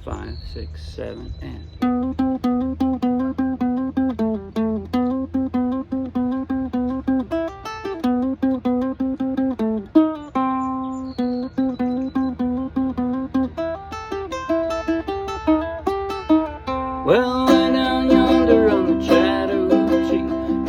5, 6, 7, and... Well, way down yonder on the Chattahoochee,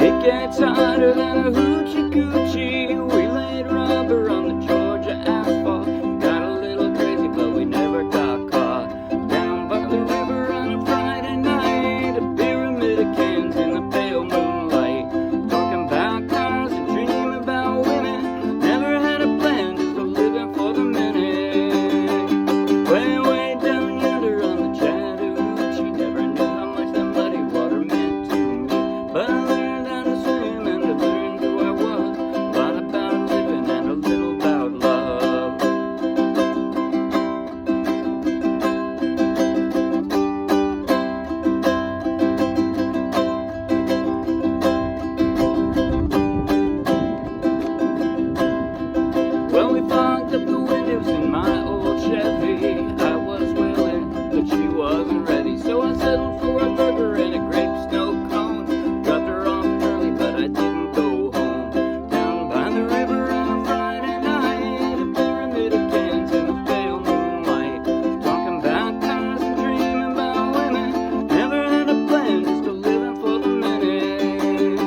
it gets hotter than a hoochie coochie. We laid rubber on the Georgia asphalt, got a little crazy but we never got caught. Down by the river on a Friday night, a pyramid of cans in the pale moonlight, talking about cars and dreaming about women, never had a plan, just a living for the minute. Way down yonder on the Chattahoochee, never knew how much that muddy water meant to me, but I learned how to swim and I learned who I was, a lot about living and a little about love. Well, we fogged up the windows in my old Chevy. I was willing, but she wasn't ready, so I settled for a burger and a grape snow cone. Dropped her off early, but I didn't go home. Down by the river on a Friday night, a pyramid of cans in the pale moonlight, talking about cars and dreaming about women, never had a plan, just a living for the minute.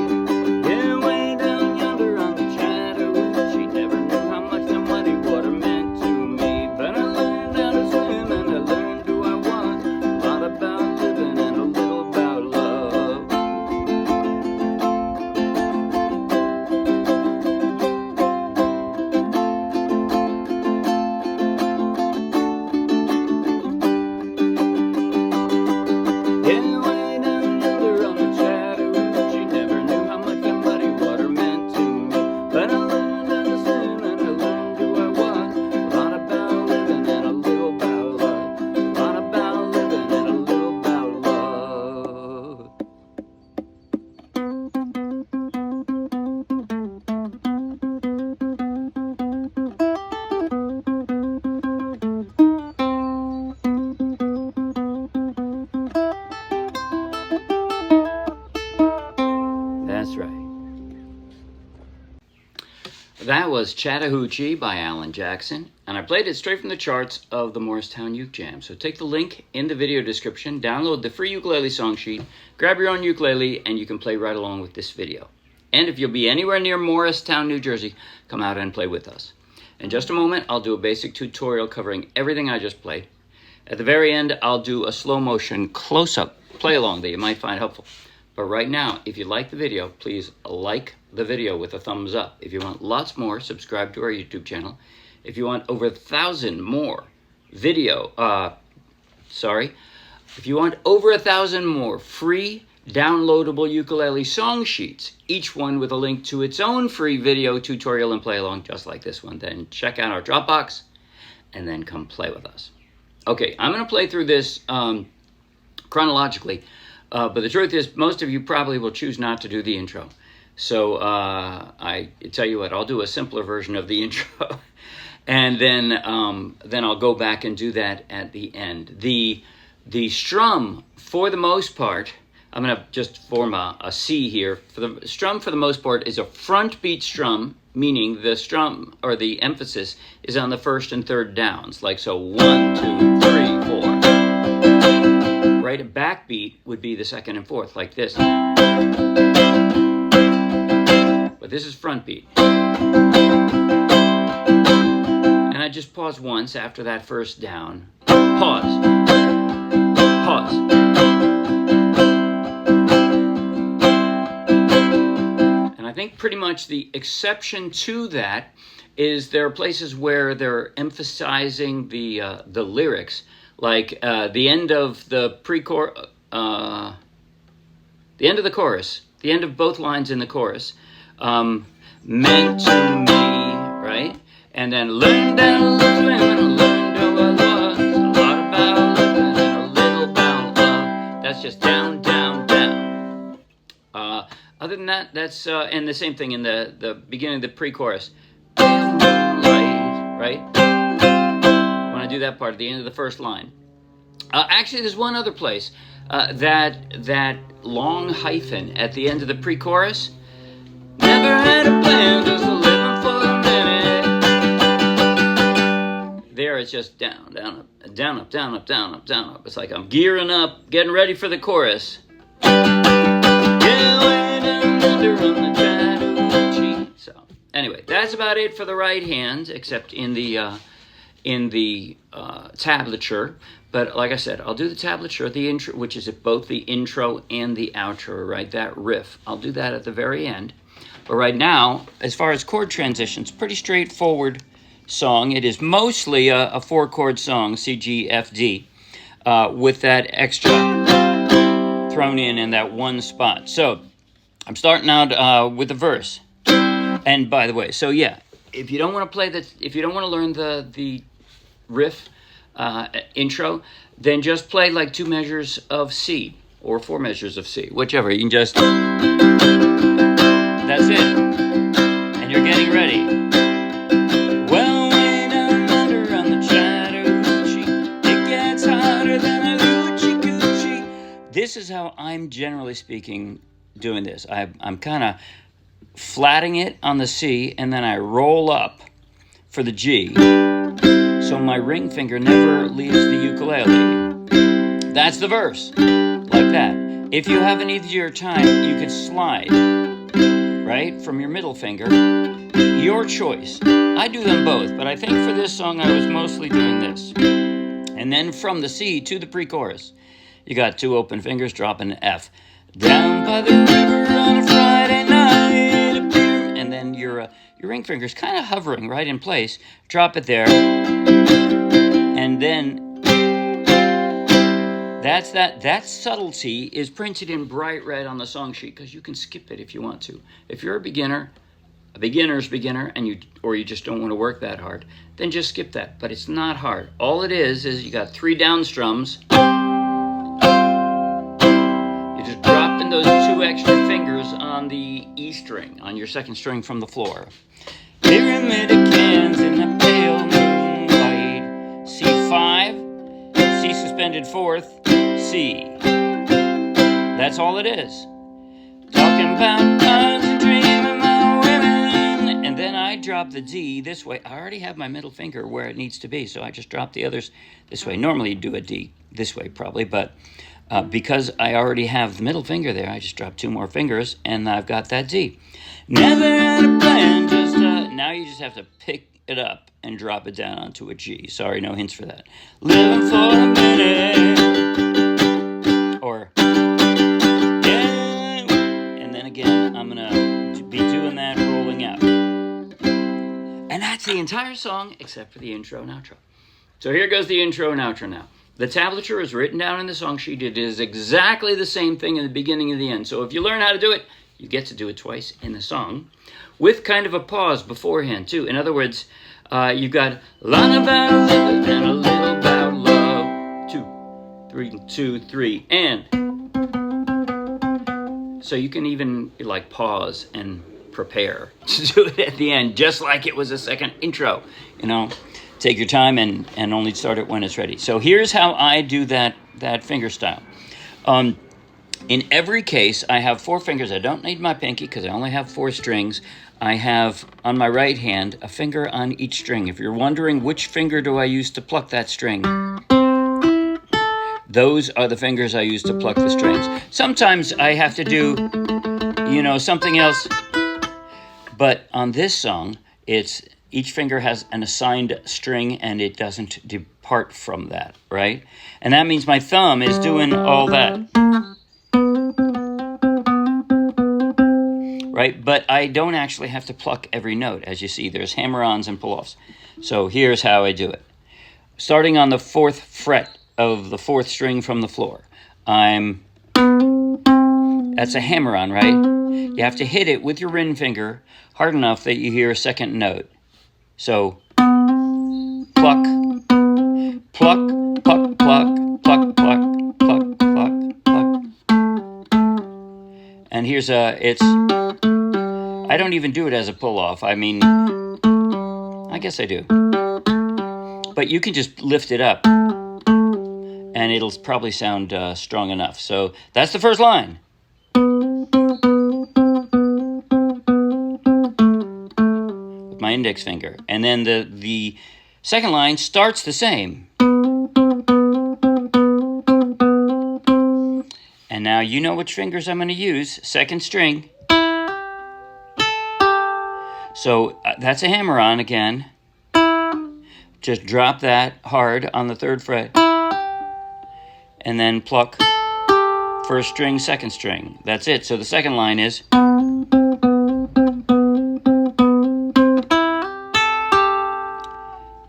Yeah, way down yonder on the Chattahoochee, never knew how much the muddy water meant to me, but I learned how to swim and I learned who I was, a lot about living and a little about love. Yeah, way down yonder on the Chattahoochee, never knew how much that muddy water meant to me, but I learned how to swim and I learned who I was, a lot about living and a little about love, a lot about living and a little about love. That's right. That was Chattahoochee by Alan Jackson, and I played it straight from the charts of the Morristown Uke Jam. So take the link in the video description, download the free ukulele song sheet, grab your own ukulele, and you can play right along with this video. And if you'll be anywhere near Morristown, New Jersey, come out and play with us. In just a moment, I'll do a basic tutorial covering everything I just played. At the very end, I'll do a slow motion close-up play along that you might find helpful. But right now, if you like the video, please like the video with a thumbs up. If you want lots more, subscribe to our YouTube channel. If you want over 1,000 more if you want over 1,000 more free downloadable ukulele song sheets, each one with a link to its own free video tutorial and play along just like this one, then check out our Dropbox and then come play with us. Okay, I'm going to play through this chronologically. But the truth is, most of you probably will choose not to do the intro. So I tell you what, I'll do a simpler version of the intro, and then I'll go back and do that at the end. The strum, for the most part, I'm going to just form a C here. The strum, for the most part, is a front beat strum, meaning the strum or the emphasis is on the first and third downs, like so 1, 2, 3, 4. Right, a backbeat would be the second and fourth, like this. But this is front beat. And I just pause once after that first down. Pause. Pause. And I think pretty much the exception to that is there are places where they're emphasizing the lyrics. Like the end of the the end of the chorus, the end of both lines in the chorus, meant to me, right? And then learn down, swim, and learn who I was, a lot about living and a little about love. That's just down, down, down. Other than that, that's and the same thing in the beginning of the pre-chorus, moonlight, right? When I do that part at the end of the first line. Actually, there's one other place. That long hyphen at the end of the pre-chorus. Never had a plan, just a living for a minute. There it's just down, down, up, down, up, down, up, down, up, down, up. It's like I'm gearing up, getting ready for the chorus. Yeah, way down under on the Chattahoochee. So anyway, that's about it for the right hand, except in the tablature. But like I said, I'll do the tablature, the intro, which is both the intro and the outro, right? That riff. I'll do that at the very end. But right now, as far as chord transitions, pretty straightforward song. It is mostly a 4-chord song, C, G, F, D, with that extra thrown in that one spot. So I'm starting out with the verse. And by the way, so yeah, if you don't want to play if you don't want to learn the riff intro, then just play like 2 measures of C or 4 measures of C, whichever. You can just, that's it, and you're getting ready. Well, way down under on the Chattahoochee, it gets hotter than a hoochie coochie. This is how I'm generally speaking doing this. I'm kind of flatting it on the C, and then I roll up for the G, so my ring finger never leaves the ukulele. That's the verse, like that. If you have an easier time, you could slide, right, from your middle finger. Your choice. I do them both, but I think for this song I was mostly doing this. And then from the C to the pre-chorus, you got 2 open fingers, dropping an F. Down by the river on a Friday night, and then your ring finger's kind of hovering right in place. Drop it there, and then that subtlety is printed in bright red on the song sheet, because you can skip it if you want to. If you're a beginner's beginner, and you just don't want to work that hard, then just skip that. But it's not hard. All it is you got 3 down strums. You're just dropping those 2 extra fingers on the E string, on your 2nd string from the floor. Pyramid of cans in the pale moonlight. C5, C suspended 4th, C. That's all it is. Talking about times and dreaming my women. And then I drop the D this way. I already have my middle finger where it needs to be, so I just drop the others this way. Normally you'd do a D this way probably, but because I already have the middle finger there, I just drop 2 more fingers, and I've got that D. Never had a plan, just now you just have to pick it up and drop it down onto a G. Sorry, no hints for that. Living for a minute. Or, yeah. And then again, I'm going to be doing that rolling out. And that's the entire song, except for the intro and outro. So here goes the intro and outro now. The tablature is written down in the song sheet. It is exactly the same thing in the beginning and the end. So if you learn how to do it, you get to do it twice in the song, with kind of a pause beforehand, too. In other words, you've got a lot about living and a little about love. 2, 3, 2, 3, and. So you can even, like, pause and prepare to do it at the end, just like it was a second intro, you know. Take your time and only start it when it's ready. So here's how I do that fingerstyle. In every case, I have 4 fingers. I don't need my pinky because I only have 4 strings. I have, on my right hand, a finger on each string. If you're wondering which finger do I use to pluck that string, those are the fingers I use to pluck the strings. Sometimes I have to do, something else. But on this song, each finger has an assigned string, and it doesn't depart from that, right? And that means my thumb is doing all that. Right? But I don't actually have to pluck every note. As you see, there's hammer-ons and pull-offs. So here's how I do it. Starting on the 4th fret of the 4th string from the floor, that's a hammer-on, right? You have to hit it with your ring finger hard enough that you hear a 2nd note. So, pluck, pluck, pluck, pluck, pluck, pluck, pluck, pluck, pluck. And here's I don't even do it as a pull-off. I mean, I guess I do. But you can just lift it up. And and it'll probably sound strong enough. So that's the first line. With my index finger. And then the second line starts the same. And now you know which fingers I'm going to use. Second string. So that's a hammer-on again. Just drop that hard on the 3rd fret. And then pluck first string, second string. That's it. So the second line is...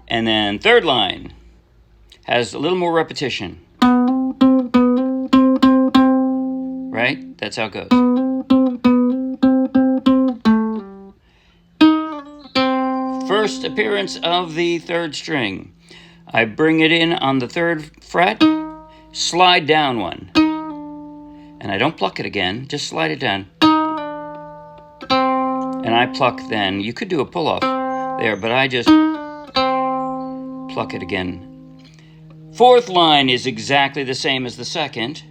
And then third line has a little more repetition. Right? That's how it goes. First appearance of the 3rd string. I bring it in on the 3rd fret, slide down one. And I don't pluck it again, just slide it down. And I pluck then. You could do a pull-off there, but I just pluck it again. 4th line is exactly the same as the 2nd.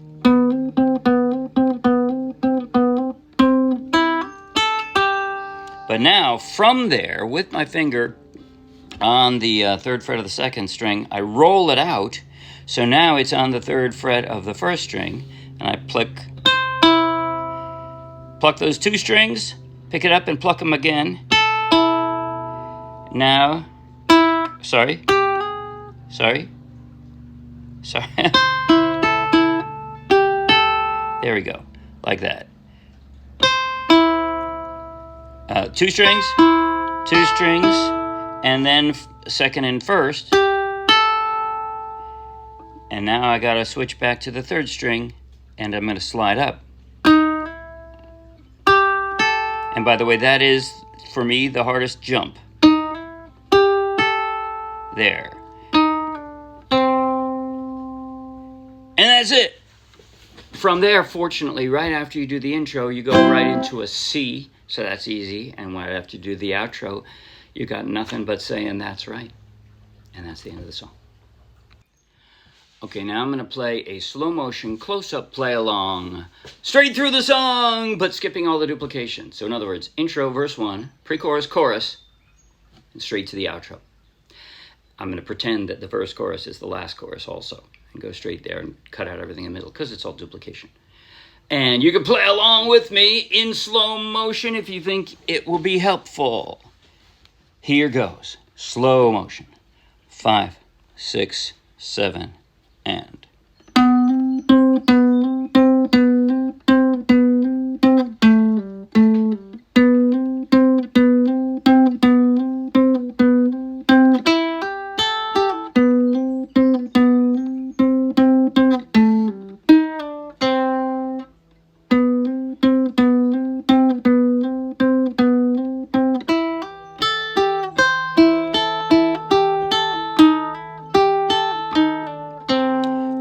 But now, from there, with my finger on the 3rd fret of the 2nd string, I roll it out. So now it's on the 3rd fret of the 1st string, and I pluck those 2 strings, pick it up and pluck them again. Now, sorry. There we go, like that. 2 strings, 2 strings, and then 2nd and 1st. And now I gotta switch back to the 3rd string, and I'm gonna slide up. And by the way, that is, for me, the hardest jump. There. And that's it. From there, fortunately, right after you do the intro, you go right into a C. So that's easy, and when I have to do the outro, you got nothing but saying that's right. And that's the end of the song. Okay, now I'm going to play a slow motion close-up play along. Straight through the song, but skipping all the duplication. So in other words, intro, verse 1, pre-chorus, chorus, and straight to the outro. I'm going to pretend that the verse chorus is the last chorus also, and go straight there and cut out everything in the middle, because it's all duplication. And you can play along with me in slow motion if you think it will be helpful. Here goes. Slow motion. 5, 6, 7, and...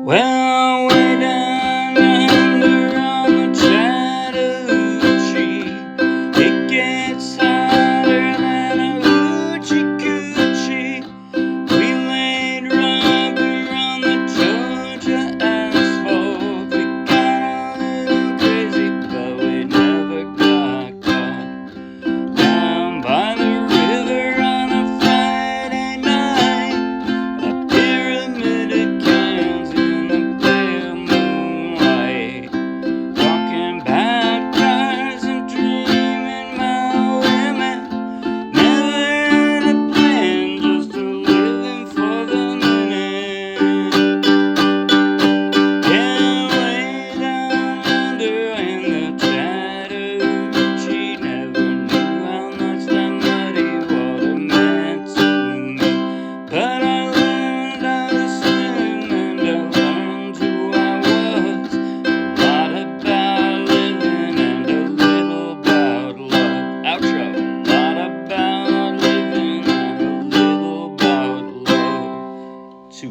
Well, way down yonder on the Chattahoochee, it gets hotter than a hoochie coochie. We laid rubber on the Georgia asphalt. We got a little crazy, but we never got caught. Down by the river on a Friday night, a pyramid of cans in the pale moonlight, talking about cars and dreaming about women. Never had a plan, just a living for the minute. Yeah, way down under in the Chattahoochee, never knew how much that muddy water meant to me. But I learned how to swim, and I learned who I was. A lot about living and a little about love. Outro. A lot about living and a little about love. 2,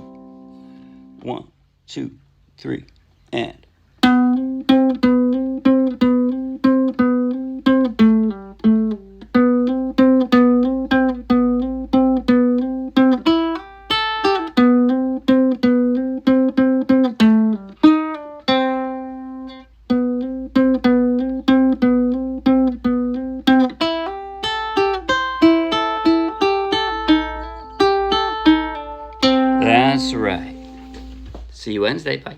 1, 2, 3, and... That's right. See you Wednesday. Bye.